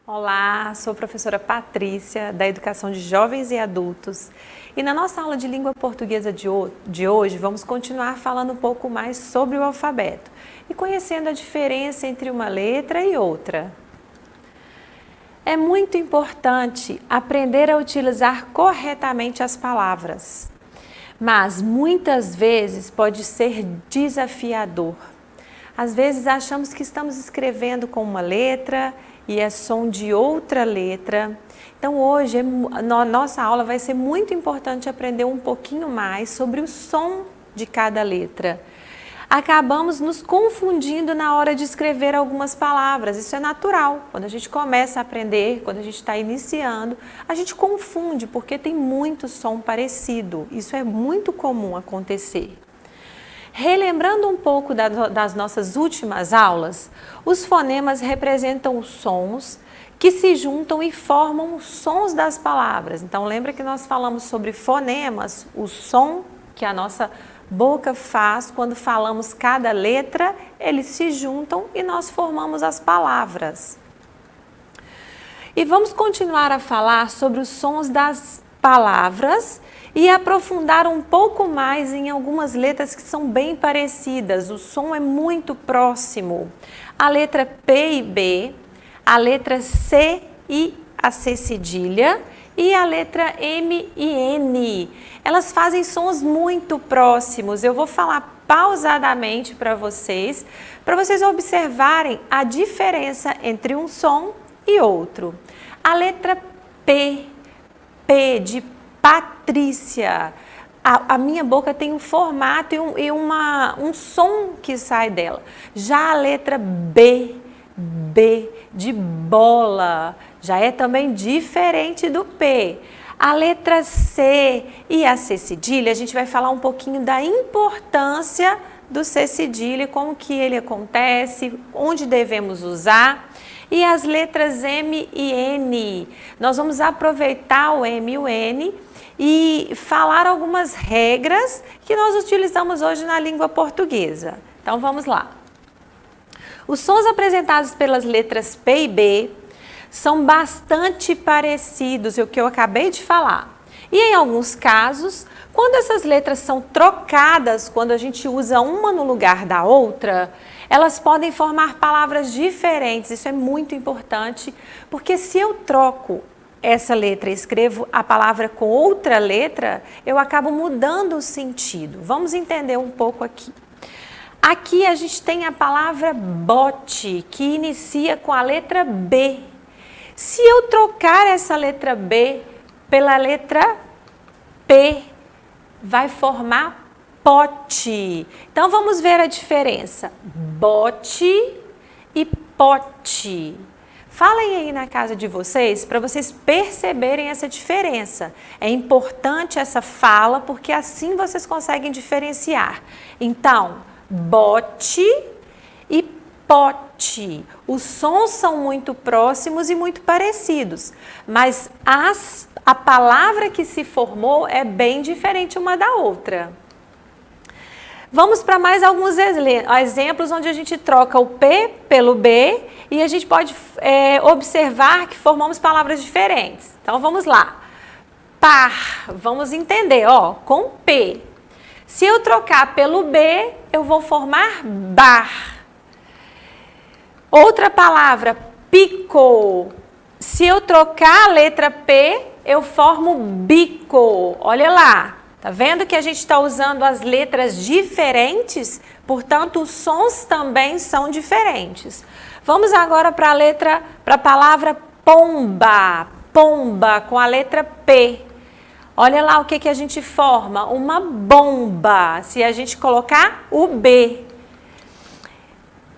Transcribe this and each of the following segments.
Olá, sou a professora Patrícia, da Educação de Jovens e Adultos. E na nossa aula de língua portuguesa de hoje, vamos continuar falando um pouco mais sobre o alfabeto e conhecendo a diferença entre uma letra e outra. É muito importante aprender a utilizar corretamente as palavras, mas muitas vezes pode ser desafiador. Às vezes achamos que estamos escrevendo com uma letra e é som de outra letra. Então hoje, nossa aula vai ser muito importante aprender um pouquinho mais sobre o som de cada letra. Acabamos nos confundindo na hora de escrever algumas palavras, isso é natural. Quando a gente começa a aprender, quando a gente está iniciando, a gente confunde porque tem muito som parecido, isso é muito comum acontecer. Relembrando um pouco das nossas últimas aulas, os fonemas representam os sons que se juntam e formam os sons das palavras. Então lembra que nós falamos sobre fonemas, o som que a nossa boca faz quando falamos cada letra, eles se juntam e nós formamos as palavras. E vamos continuar a falar sobre os sons das palavras e aprofundar um pouco mais em algumas letras que são bem parecidas. O som é muito próximo. A letra P e B, a letra C e a C cedilha e a letra M e N. Elas fazem sons muito próximos. Eu vou falar pausadamente para vocês observarem a diferença entre um som e outro. A letra P, P de Patrícia. A minha boca tem um formato e um som que sai dela. Já a letra B, B de bola, já é também diferente do P. A letra C e a C cedilha, a gente vai falar um pouquinho da importância do C cedilha, como que ele acontece, onde devemos usar. E as letras M e N, nós vamos aproveitar o M e o N e falar algumas regras que nós utilizamos hoje na língua portuguesa. Então vamos lá. Os sons apresentados pelas letras P e B são bastante parecidos, é o que eu acabei de falar. E em alguns casos, quando essas letras são trocadas, quando a gente usa uma no lugar da outra, elas podem formar palavras diferentes. Isso é muito importante, porque se eu troco essa letra e escrevo a palavra com outra letra, eu acabo mudando o sentido. Vamos entender um pouco aqui. Aqui a gente tem a palavra bote, que inicia com a letra B. Se eu trocar essa letra B pela letra P, vai formar pote. Então vamos ver a diferença. Bote e pote. Falem aí na casa de vocês para vocês perceberem essa diferença. É importante essa fala porque assim vocês conseguem diferenciar. Então, bote e pote. Os sons são muito próximos e muito parecidos, mas a palavra que se formou é bem diferente uma da outra. Vamos para mais alguns exemplos onde a gente troca o P pelo B e a gente pode observar que formamos palavras diferentes. Então vamos lá. Par, vamos entender, ó, com P. Se eu trocar pelo B, eu vou formar bar. Outra palavra, pico. Se eu trocar a letra P, eu formo bico. Olha lá. Tá vendo que a gente está usando as letras diferentes? Portanto, os sons também são diferentes. Vamos agora para a palavra pomba. Pomba com a letra P. Olha lá o que a gente forma. Uma bomba. Se a gente colocar o B.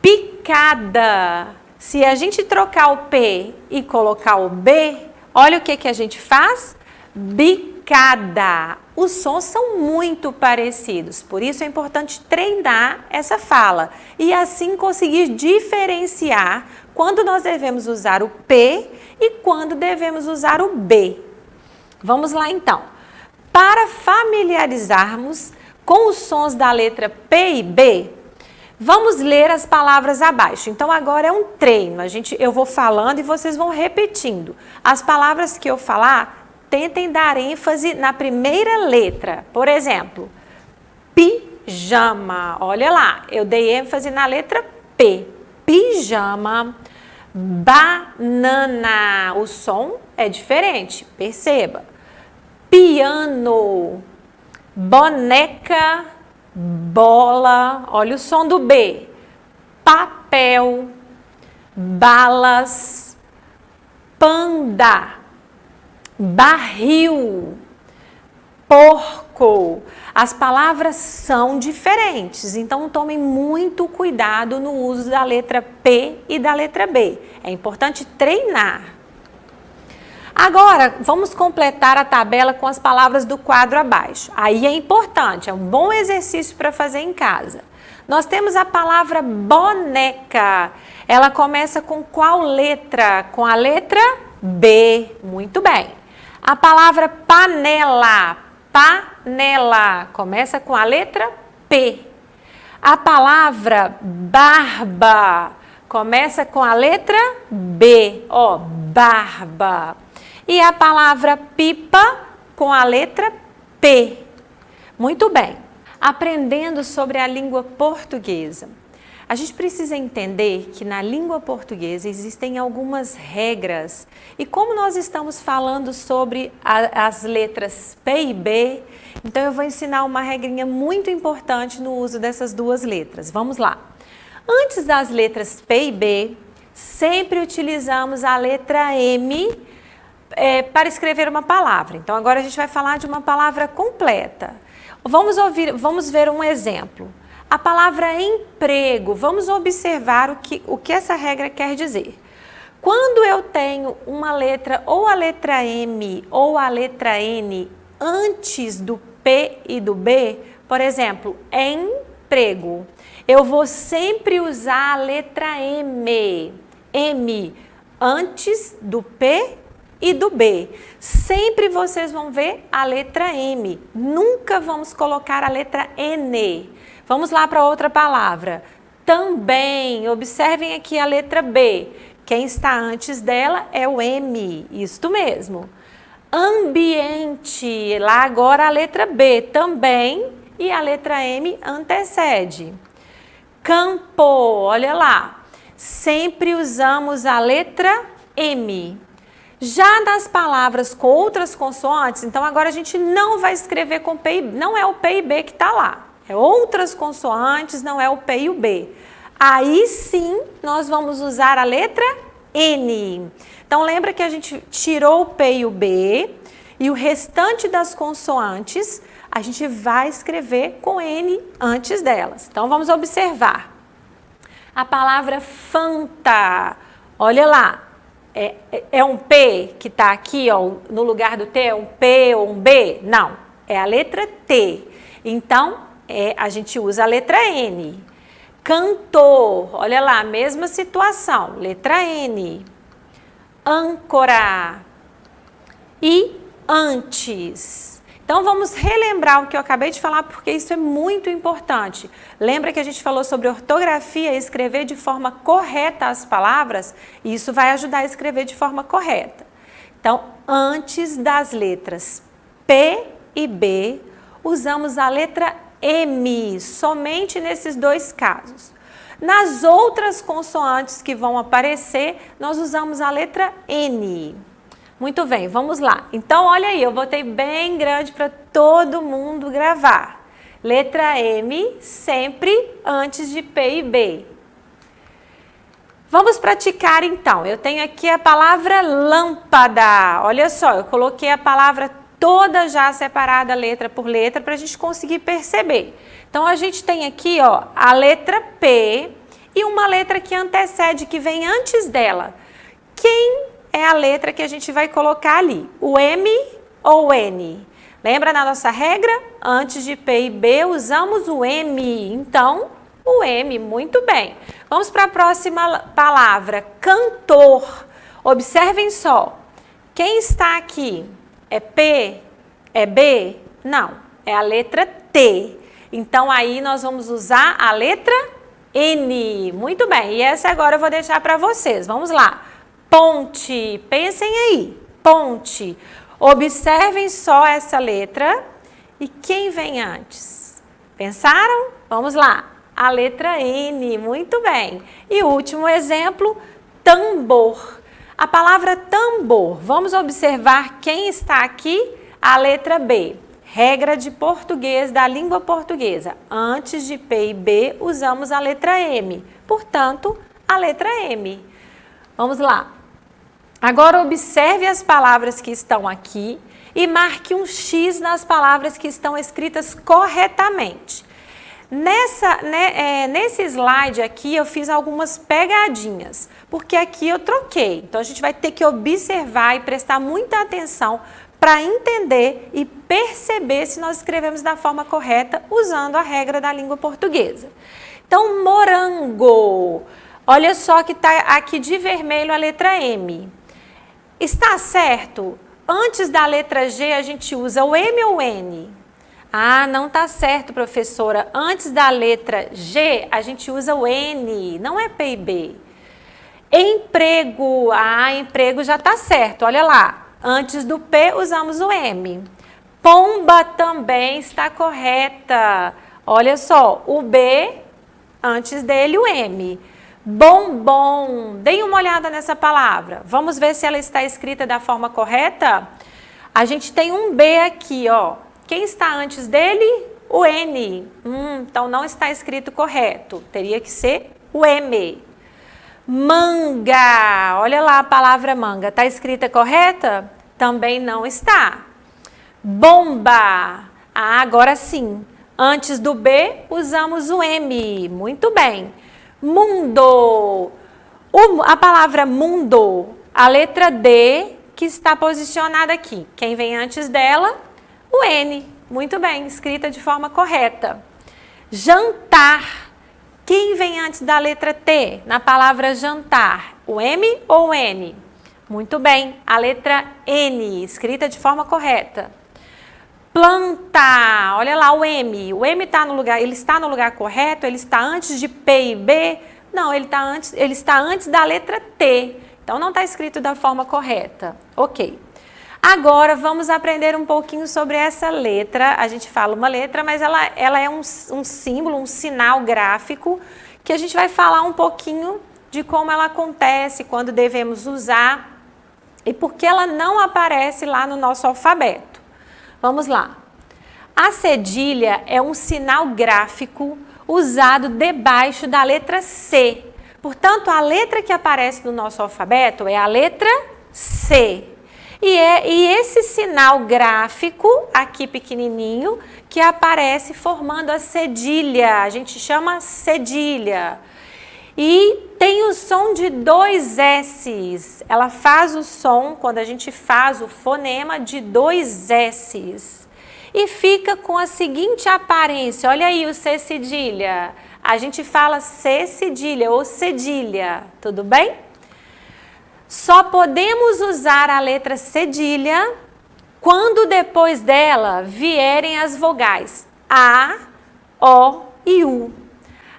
Picada. Se a gente trocar o P e colocar o B, olha o que a gente faz. Bicada. Os sons são muito parecidos, por isso é importante treinar essa fala e assim conseguir diferenciar quando nós devemos usar o P e quando devemos usar o B. Vamos lá então. Para familiarizarmos com os sons da letra P e B, Vamos ler as palavras abaixo. Então agora é um treino. Eu vou falando e vocês vão repetindo. As palavras que eu falar, tentem dar ênfase na primeira letra. Por exemplo, pijama. Olha lá, eu dei ênfase na letra P. Pijama. Banana. O som é diferente, perceba. Piano. Boneca. Bola. Olha o som do B. Papel. Balas. Panda. Barril. Porco. As palavras são diferentes, então tomem muito cuidado no uso da letra P e da letra B. É importante treinar. Agora, vamos completar a tabela com as palavras do quadro abaixo. Aí é importante, é um bom exercício para fazer em casa. Nós temos a palavra boneca. Ela começa com qual letra? Com a letra B. Muito bem. A palavra panela. Panela. Começa com a letra P. A palavra barba. Começa com a letra B. Ó, barba. E a palavra pipa com a letra P. Muito bem. Aprendendo sobre a língua portuguesa. A gente precisa entender que na língua portuguesa existem algumas regras. E como nós estamos falando sobre as letras P e B, então eu vou ensinar uma regrinha muito importante no uso dessas duas letras. Vamos lá. Antes das letras P e B, sempre utilizamos a letra M para escrever uma palavra. Então agora a gente vai falar de uma palavra completa. Vamos ver um exemplo. A palavra emprego, vamos observar o que essa regra quer dizer. Quando eu tenho uma letra, ou a letra M ou a letra N, antes do P e do B, por exemplo, emprego, eu vou sempre usar a letra M. M antes do P e do B. Sempre vocês vão ver a letra M. Nunca vamos colocar a letra N. Vamos lá para outra palavra. Também, observem aqui a letra B. Quem está antes dela é o M, isto mesmo. Ambiente, lá agora a letra B também e a letra M antecede. Campo, olha lá, sempre usamos a letra M. Já nas palavras com outras consoantes, então agora a gente não vai escrever com P e B, não é o P e B que está lá. É outras consoantes, não é o P e o B. Aí sim, nós vamos usar a letra N. Então, lembra que a gente tirou o P e o B e o restante das consoantes, a gente vai escrever com N antes delas. Então, vamos observar. A palavra Fanta. Olha lá, é um P que está aqui, ó, no lugar do T, é um P ou um B? Não, é a letra T. Então, a gente usa a letra N. Cantor, olha lá, mesma situação, letra N. Âncora. E antes. Então, vamos relembrar o que eu acabei de falar, porque isso é muito importante. Lembra que a gente falou sobre ortografia e escrever de forma correta as palavras? Isso vai ajudar a escrever de forma correta. Então, antes das letras P e B, usamos a letra M, somente nesses dois casos. Nas outras consoantes que vão aparecer, nós usamos a letra N. Muito bem, vamos lá. Então, olha aí, eu botei bem grande para todo mundo gravar. Letra M, sempre antes de P e B. Vamos praticar então. Eu tenho aqui a palavra lâmpada. Olha só, eu coloquei a palavra toda já separada letra por letra para a gente conseguir perceber. Então, a gente tem aqui, ó, a letra P e uma letra que antecede, que vem antes dela. Quem é a letra que a gente vai colocar ali? O M ou o N? Lembra na nossa regra? Antes de P e B, usamos o M. Então, o M, muito bem. Vamos para a próxima palavra, cantor. Observem só. Quem está aqui? É P? É B? Não, é a letra T. Então, aí nós vamos usar a letra N. Muito bem, e essa agora eu vou deixar para vocês. Vamos lá. Ponte, pensem aí. Ponte. Observem só essa letra e quem vem antes? Pensaram? Vamos lá. A letra N, muito bem. E o último exemplo, tambor. A palavra tambor, vamos observar quem está aqui? A letra B. Regra de português da língua portuguesa. Antes de P e B, usamos a letra M. Portanto, a letra M. Vamos lá. Agora observe as palavras que estão aqui e marque um X nas palavras que estão escritas corretamente. Nesse slide aqui eu fiz algumas pegadinhas, porque aqui eu troquei. Então a gente vai ter que observar e prestar muita atenção para entender e perceber se nós escrevemos da forma correta usando a regra da língua portuguesa. Então, morango. Olha só que está aqui de vermelho a letra M. Está certo? Antes da letra G a gente usa o M ou o N? Ah, não está certo, professora. Antes da letra G a gente usa o N, não é P e B. Emprego. Ah, emprego já está certo, olha lá. Antes do P usamos o M. Pomba também está correta. Olha só, o B, antes dele o M. Bombom. Deem uma olhada nessa palavra. Vamos ver se ela está escrita da forma correta? A gente tem um B aqui, ó. Quem está antes dele? O N. Então não está escrito correto. Teria que ser o M. Manga. Olha lá a palavra manga. Está escrita correta? Também não está. Bomba. Ah, agora sim. Antes do B, usamos o M. Muito bem. Mundo. A palavra mundo, a letra D que está posicionada aqui. Quem vem antes dela? O N. Muito bem, escrita de forma correta. Jantar. Quem vem antes da letra T na palavra jantar? O M ou o N? Muito bem, a letra N, escrita de forma correta. Planta. Olha lá o M. O M está no lugar, ele está no lugar correto? Ele está antes de P e B? Não, ele está antes da letra T. Então não está escrito da forma correta. Ok. Agora vamos aprender um pouquinho sobre essa letra. A gente fala uma letra, mas ela é um símbolo, um sinal gráfico que a gente vai falar um pouquinho de como ela acontece, quando devemos usar e por que ela não aparece lá no nosso alfabeto. Vamos lá. A cedilha é um sinal gráfico usado debaixo da letra C. Portanto, a letra que aparece no nosso alfabeto é a letra C. E esse sinal gráfico, aqui pequenininho, que aparece formando a cedilha, a gente chama cedilha. E tem o som de 2 S's, ela faz o som, quando a gente faz o fonema, de 2 S's. E fica com a seguinte aparência, olha aí o C cedilha, a gente fala C cedilha ou cedilha, tudo bem? Só podemos usar a letra cedilha quando depois dela vierem as vogais A, O e U.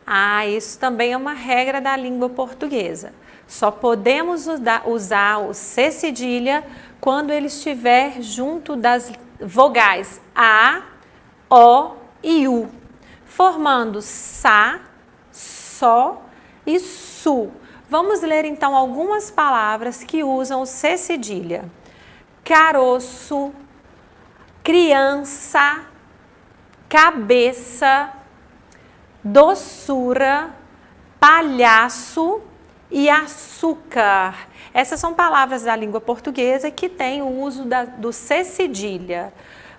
Ah, isso também é uma regra da língua portuguesa. Só podemos usar o C cedilha quando ele estiver junto das vogais A, O e U, formando Sa, Só e Su. Vamos ler então algumas palavras que usam o C cedilha. Caroço, criança, cabeça, doçura, palhaço e açúcar. Essas são palavras da língua portuguesa que têm o uso do C cedilha.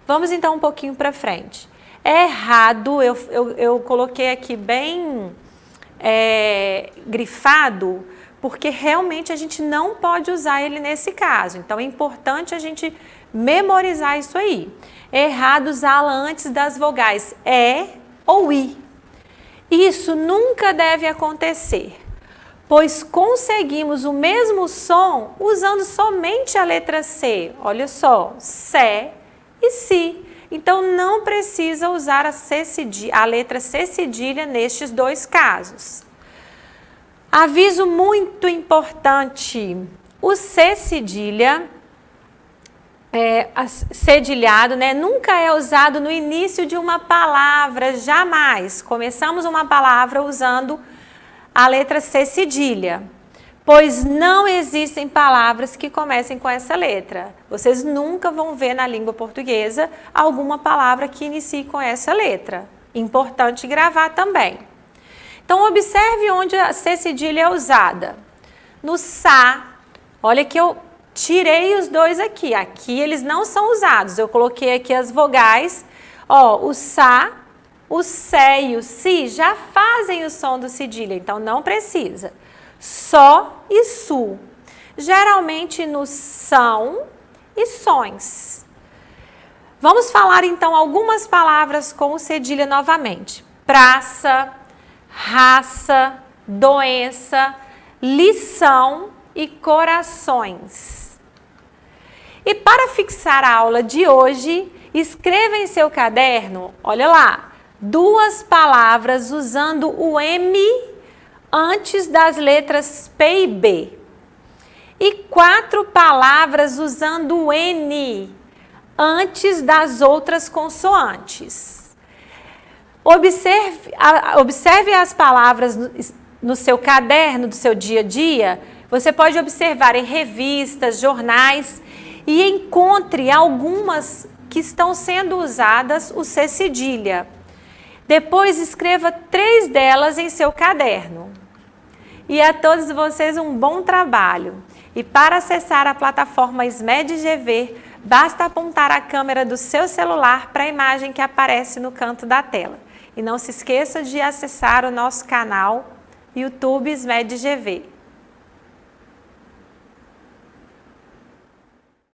Vamos então um pouquinho para frente. É errado, eu coloquei aqui bem grifado, porque realmente a gente não pode usar ele nesse caso. Então é importante a gente memorizar isso aí. É errado usá-la antes das vogais E ou I. Isso nunca deve acontecer, pois conseguimos o mesmo som usando somente a letra C. Olha só, Sé e Si. Então não precisa usar a letra C cedilha nestes dois casos. Aviso muito importante, o C cedilha, cedilhado, né, nunca é usado no início de uma palavra, jamais. Começamos uma palavra usando a letra C cedilha, pois não existem palavras que comecem com essa letra. Vocês nunca vão ver na língua portuguesa alguma palavra que inicie com essa letra. Importante gravar também. Então, observe onde a C cedilha é usada. No sa, olha que eu tirei os dois aqui. Aqui eles não são usados. Eu coloquei aqui as vogais. Ó, o sa, o sé e o si já fazem o som do cedilha, então não precisa. Só e su. Geralmente no são e sons. Vamos falar então algumas palavras com o cedilha novamente. Praça, raça, doença, lição e corações. E para fixar a aula de hoje, escreva em seu caderno, olha lá, 2 palavras usando o M antes das letras P e B. E 4 palavras usando o N antes das outras consoantes. Observe as palavras no seu caderno do seu dia a dia. Você pode observar em revistas, jornais e encontre algumas que estão sendo usadas o C cedilha. Depois escreva 3 delas em seu caderno. E a todos vocês um bom trabalho. E para acessar a plataforma SMED-GV, basta apontar a câmera do seu celular para a imagem que aparece no canto da tela. E não se esqueça de acessar o nosso canal YouTube SMED-GV.